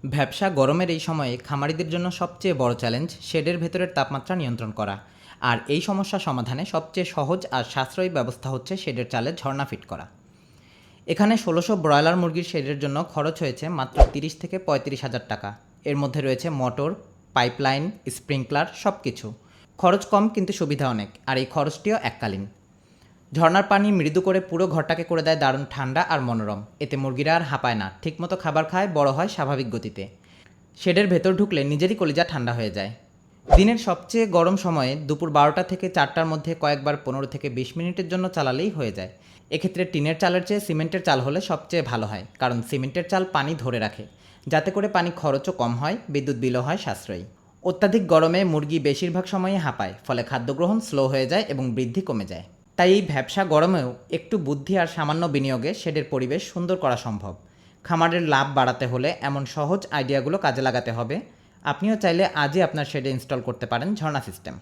ভ্যাপসা গরমের এই সময়ে খামারিদের জন্য সবচেয়ে বড় চ্যালেঞ্জ শেডের ভেতরের তাপমাত্রা নিয়ন্ত্রণ করা। আর এই সমস্যা সমাধানে সবচেয়ে সহজ আর সাশ্রয়ী ব্যবস্থা হচ্ছে শেডের চালে ঝর্ণা ফিট করা। এখানে ১৬০০ ব্রয়লার মুরগির শেডের জন্য খরচ হয়েছে মাত্র ৩০ থেকে ৩৫ হাজার টাকা। এর মধ্যে রয়েছে মোটর, পাইপলাইন, স্প্রিংকলার সব কিছু। খরচ কম কিন্তু সুবিধা অনেক, আর এই খরচটিও এককালীন। ঝর্ণার পানি মৃদু করে পুরো ঘরটাকে করে দেয় দারুণ ঠান্ডা আর মনোরম। এতে মুরগিরা আর হাঁপায় না, ঠিকমতো খাবার খায়, বড় হয় স্বাভাবিক গতিতে। শেডের ভেতর ঢুকলে নিজেরই কলিজা ঠান্ডা হয়ে যায়। দিনের সবচেয়ে গরম সময়ে দুপুর ১২টা থেকে ৪টার মধ্যে কয়েকবার ১৫ থেকে ২০ মিনিটের জন্য চালালেই হয়ে যায়। এক্ষেত্রে টিনের চালের চেয়ে সিমেন্টের চাল হলে সবচেয়ে ভালো হয়, কারণ সিমেন্টের চাল পানি ধরে রাখে, যাতে করে পানি খরচও কম হয়, বিদ্যুৎ বিলও হয় সাশ্রয়ী। অত্যাধিক গরমে মুরগি বেশিরভাগ সময়ই হাঁপায়, ফলে খাদ্য গ্রহণ স্লো হয়ে যায় এবং বৃদ্ধি কমে যায়। তাই এই ভ্যাপসা গরমেও একটু বুদ্ধি আর সামান্য বিনিয়োগে শেডের পরিবেশ সুন্দর করা সম্ভব। খামারের লাভ বাড়াতে হলে এমন সহজ আইডিয়াগুলো কাজে লাগাতে হবে। আপনিও চাইলে আজই আপনার শেডে ইনস্টল করতে পারেন ঝর্ণা সিস্টেম।